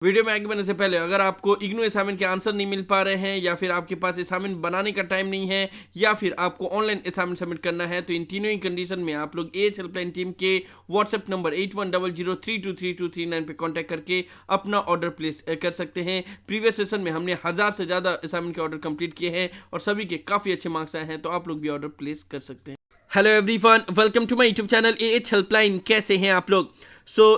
Video में आगे बढ़ने से पहले अगर आपको इग्नू असाइनमेंट के आंसर नहीं मिल पा रहे हैं या फिर आपके पास असाइनमेंट बनाने का टाइम नहीं है या फिर आपको ऑनलाइन असाइनमेंट सबमिट करना है तो इन तीनों ही कंडीशन में आप लोग एएच हेल्पलाइन टीम के व्हाट्सएप नंबर 8100323239 पे कांटेक्ट करके अपना ऑर्डर प्लेस कर सकते हैं। प्रीवियस सेशन में हमने 1000 से ज़्यादा असाइनमेंट के ऑर्डर कंप्लीट किए हैं और सभी के काफ़ी अच्छे मार्क्स आए हैं, तो आप लोग भी ऑर्डर प्लेस कर सकते हैं। Hello everyone, welcome to my YouTube channel AH helpline. कैसे हैं आप लोग?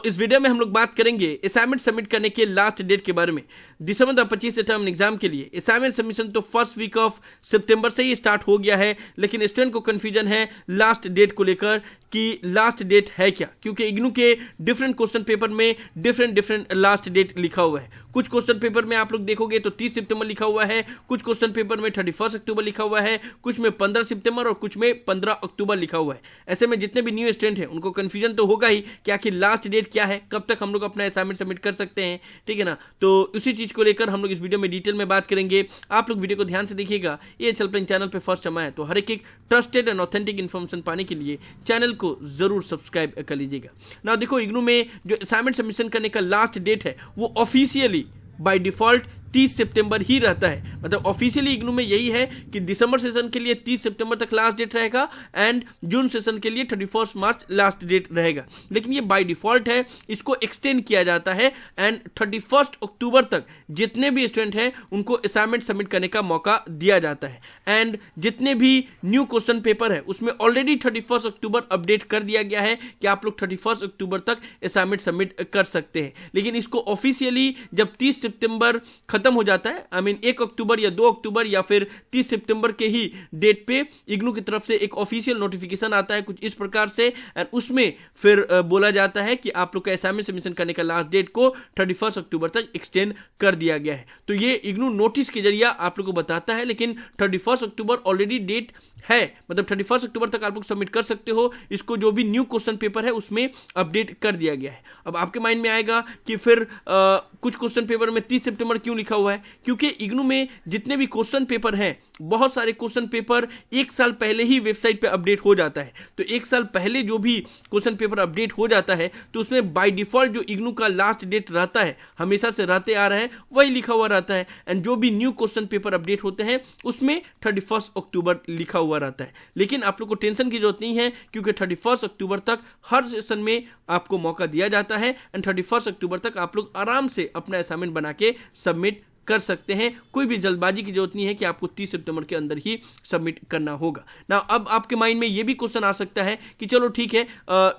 इस वीडियो में हम लोग बात करेंगे असाइनमेंट सबमिट करने के लास्ट डेट के बारे में। दिसंबर 2025 से टर्म एग्जाम के लिए असाइनमेंट सबमिशन तो फर्स्ट वीक ऑफ सितंबर से ही स्टार्ट हो गया है, लेकिन स्टूडेंट को कंफ्यूजन है लास्ट डेट को लेकर कि लास्ट डेट है क्या, क्योंकि इग्नू के डिफरेंट क्वेश्चन पेपर में डिफरेंट लास्ट डेट लिखा हुआ है। कुछ क्वेश्चन पेपर में आप लोग देखोगे तो 30 सितंबर लिखा हुआ है, कुछ क्वेश्चन पेपर में 31 अक्टूबर लिखा हुआ है, कुछ में 15 सितंबर और कुछ में 15 अक्टूबर लिखा हुआ है। ऐसे में जितने भी न्यू स्टूडेंट हैं उनको कंफ्यूजन तो होगा ही कि आखिर लास्ट डेट क्या है, कब तक हम लोग अपना असाइनमेंट सबमिट कर सकते हैं, ठीक है ना। तो उसी चीज को लेकर हम लोग इस वीडियो में डिटेल में बात करेंगे। आप लोग वीडियो को ध्यान से देखिएगा। ये हेल्पलाइन चैनल पे फर्स्ट टाइम आए तो हर एक ट्रस्टेड एंड ऑथेंटिक इन्फॉर्मेशन पाने के लिए चैनल को जरूर सब्सक्राइब कर लीजिएगा ना। देखो, इग्नू में जो असाइनमेंट सबमिशन करने का लास्ट डेट है वो ऑफिशियली बाय डिफॉल्ट 30 सितंबर ही रहता है। मतलब ऑफिशियली इग्नू में यही है कि दिसंबर सेशन के लिए 30 सितंबर तक लास्ट डेट रहेगा एंड जून सेशन के लिए 31 मार्च लास्ट डेट रहेगा। लेकिन ये बाय डिफॉल्ट है, इसको एक्सटेंड किया जाता है एंड 31 अक्टूबर तक जितने भी स्टूडेंट हैं उनको असाइनमेंट सबमिट करने का मौका दिया जाता है। एंड जितने भी न्यू क्वेश्चन पेपर है उसमें ऑलरेडी 31 अक्टूबर अपडेट कर दिया गया है कि आप लोग 31 अक्टूबर तक असाइनमेंट सबमिट कर सकते हैं। लेकिन इसको ऑफिशियली जब 30 सितंबर खत्म हो जाता है, 1 अक्टूबर या 2 अक्टूबर या फिर 30 सितंबर के ही डेट पे इग्नू की तरफ से एक ऑफिशियल नोटिफिकेशन आता है कुछ इस प्रकार से, एंड उसमें फिर बोला जाता है कि आप लोग का असाइनमेंट सबमिशन करने का लास्ट डेट को 31 अक्टूबर तक एक्सटेंड कर दिया गया है। तो ये इग्नू नोटिस के जरिए आप लोग को बताता है, लेकिन 31 अक्टूबर ऑलरेडी डेट है, मतलब 31 अक्टूबर तक आप लोग सबमिट कर सकते हो। इसको जो भी न्यू क्वेश्चन पेपर है उसमें अपडेट कर दिया गया है। अब आपके माइंड में आएगा कि फिर कुछ क्वेश्चन पेपर में 30 सितंबर क्यों लिखा हुआ है, क्योंकि इग्नू में जितने भी क्वेश्चन पेपर हैं बहुत सारे क्वेश्चन पेपर एक साल पहले ही वेबसाइट पे अपडेट हो जाता है। तो एक साल पहले जो भी क्वेश्चन पेपर अपडेट हो जाता है तो उसमें बाय डिफॉल्ट जो इग्नू का लास्ट डेट रहता है, हमेशा से रहते आ रहा है, वही लिखा हुआ रहता है। एंड जो भी न्यू क्वेश्चन पेपर अपडेट होते हैं उसमें 31 अक्टूबर लिखा हुआ रहता है। लेकिन आप लोग को टेंशन की जरूरत नहीं है, क्योंकि 31 अक्टूबर तक हर सेशन में आपको मौका दिया जाता है एंड 31 अक्टूबर तक आप लोग आराम से अपना असाइनमेंट बना के सबमिट कर सकते हैं। कोई भी जल्दबाजी की जरूरत नहीं है कि आपको 30 सितंबर के अंदर ही सबमिट करना होगा ना। अब आपके माइंड में ये भी क्वेश्चन आ सकता है कि चलो ठीक है,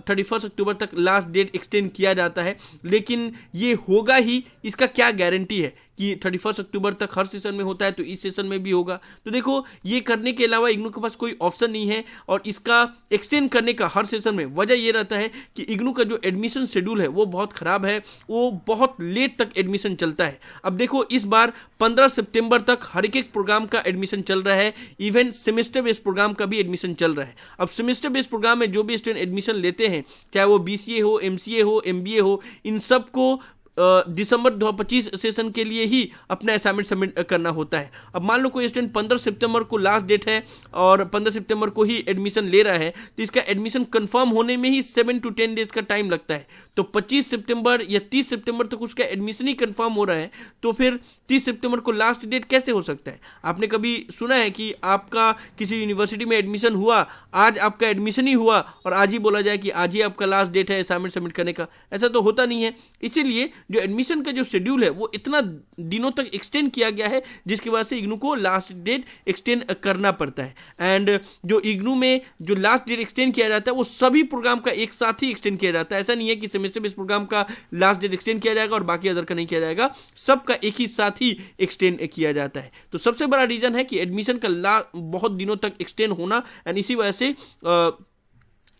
31 अक्टूबर तक लास्ट डेट एक्सटेंड किया जाता है, लेकिन ये होगा ही, इसका क्या गारंटी है कि 31 अक्टूबर तक हर सेशन में होता है तो इस सेशन में भी होगा? तो देखो, ये करने के अलावा इग्नू के पास कोई ऑप्शन नहीं है और इसका एक्सटेंड करने का हर सेशन में वजह ये रहता है कि इग्नू का जो एडमिशन शेड्यूल है वो बहुत खराब है, वो बहुत लेट तक एडमिशन चलता है। अब देखो, इस बार 15 सितंबर तक हर एक प्रोग्राम का एडमिशन चल रहा है, इवन सेमेस्टर बेस्ड प्रोग्राम का भी एडमिशन चल रहा है। अब सेमेस्टर बेस्ड प्रोग्राम में जो भी स्टूडेंट एडमिशन लेते हैं, चाहे वो BCA हो, MCA हो, MBA हो, इन सब को दिसंबर 2025 सेशन के लिए ही अपना असाइनमेंट सबमिट करना होता है। अब मान लो कोई स्टूडेंट 15 सितंबर को लास्ट डेट है और 15 सितंबर को ही एडमिशन ले रहा है, तो इसका एडमिशन कंफर्म होने में ही 7 to 10 डेज का टाइम लगता है। तो 25 सितंबर या 30 सितंबर तक उसका एडमिशन ही कंफर्म हो रहा है, तो फिर 30 सितंबर को लास्ट डेट कैसे हो सकता है? आपने कभी सुना है कि आपका किसी यूनिवर्सिटी में एडमिशन हुआ, आज आपका एडमिशन ही हुआ और आज ही बोला जाए कि आज ही आपका लास्ट डेट है असाइनमेंट सबमिट करने का? ऐसा तो होता नहीं है। इसीलिए जो एडमिशन का जो शेड्यूल है वो इतना दिनों तक एक्सटेंड किया गया है, जिसकी वजह से इग्नू को लास्ट डेट एक्सटेंड करना पड़ता है। एंड जो इग्नू में जो लास्ट डेट एक्सटेंड किया जाता है वो सभी प्रोग्राम का एक साथ ही एक्सटेंड किया जाता है। ऐसा नहीं है कि सेमेस्टर बेस्ड प्रोग्राम का लास्ट डेट एक्सटेंड किया जाएगा और बाकी अदर का नहीं किया जाएगा, सबका एक ही साथ ही एक्सटेंड किया जाता है। तो सबसे बड़ा रीजन है कि एडमिशन का बहुत दिनों तक एक्सटेंड होना, एंड इसी वजह से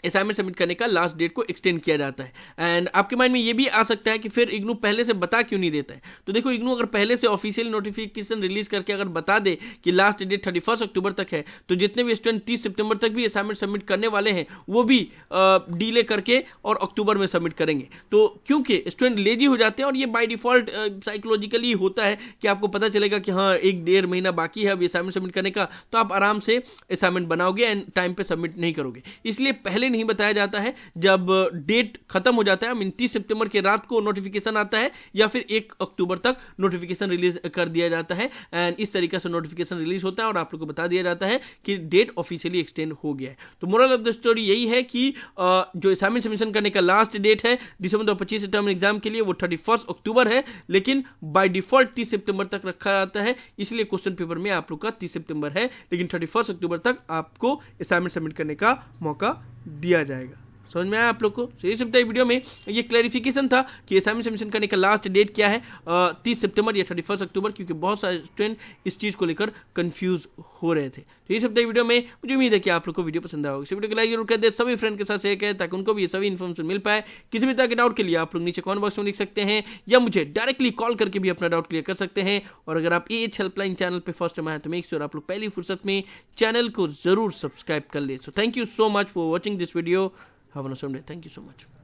असाइनमेंट सबमिट करने का लास्ट डेट को एक्सटेंड किया जाता है। एंड आपके माइंड में ये भी आ सकता है कि फिर इग्नू पहले से बता क्यों नहीं देता है? तो देखो, इग्नू अगर पहले से ऑफिशियल नोटिफिकेशन रिलीज करके अगर बता दे कि लास्ट डेट 31 अक्टूबर तक है, तो जितने भी स्टूडेंट 30 सितंबर तक भी असाइनमेंट सबमिट करने वाले हैं वो भी डिले करके और अक्टूबर में सबमिट करेंगे। तो क्योंकि स्टूडेंट लेजी हो जाते हैं और ये बाय डिफॉल्ट साइकोलॉजिकली होता है कि आपको पता चलेगा कि हाँ, 1-1.5 महीना बाकी है अभी असाइनमेंट सबमिट करने का, तो आप आराम से असाइनमेंट बनाओगे एंड टाइम पे सबमिट नहीं करोगे। इसलिए पहले पहले नहीं बताया जाता है, जब डेट खत्म हो जाता है, मीन 30 सितंबर के रात को नोटिफिकेशन आता है या फिर 1 अक्टूबर तक नोटिफिकेशन रिलीज कर दिया जाता है। एंड इस तरीके से नोटिफिकेशन रिलीज होता है और आप लोग को बता दिया जाता है कि डेट ऑफिशियली एक्सटेंड हो गया है। तो मोरल ऑफ द स्टोरी यही है कि जो असाइनमेंट सबमिशन करने का लास्ट डेट है दिसंबर 2025 टर्म एग्जाम के लिए वो 31 अक्टूबर है, लेकिन बाय डिफॉल्ट 30 सितंबर तक रखा जाता है, इसलिए क्वेश्चन पेपर में आप लोग का 30 सितंबर है, लेकिन 31 अक्टूबर तक आपको असाइनमेंट सबमिट करने का मौका दिया जाएगा। समझ में आया आप लोग को? तो इस सप्ताह वीडियो में ये क्लैरिफिकेशन था कि असाइनमेंट सबमिशन करने का लास्ट डेट क्या है, 30 सितंबर या 31 अक्टूबर, क्योंकि बहुत सारे स्टूडेंट इस चीज़ को लेकर कंफ्यूज हो रहे थे। तो इस सप्ताह वीडियो में मुझे उम्मीद है कि आप लोग को वीडियो पसंद आया होगा। इस वीडियो को लाइक जरूर कर दे, सभी फ्रेंड के साथ शेयर करें ताकि उनको भी ये सभी इन्फॉर्मेशन मिल पाए। किसी भी तरह के डाउट के लिए आप लोग नीचे कमेंट बॉक्स में लिख सकते हैं या मुझे डायरेक्टली कॉल करके भी अपना डाउट क्लियर कर सकते हैं। और अगर आप एएच हेल्पलाइन चैनल पर फर्स्ट टाइम आए तो मेक श्योर आप लोग पहली फुर्सत में चैनल को जरूर सब्सक्राइब कर ले। So thank you so much for watching this video. Have an awesome day. Thank you so much.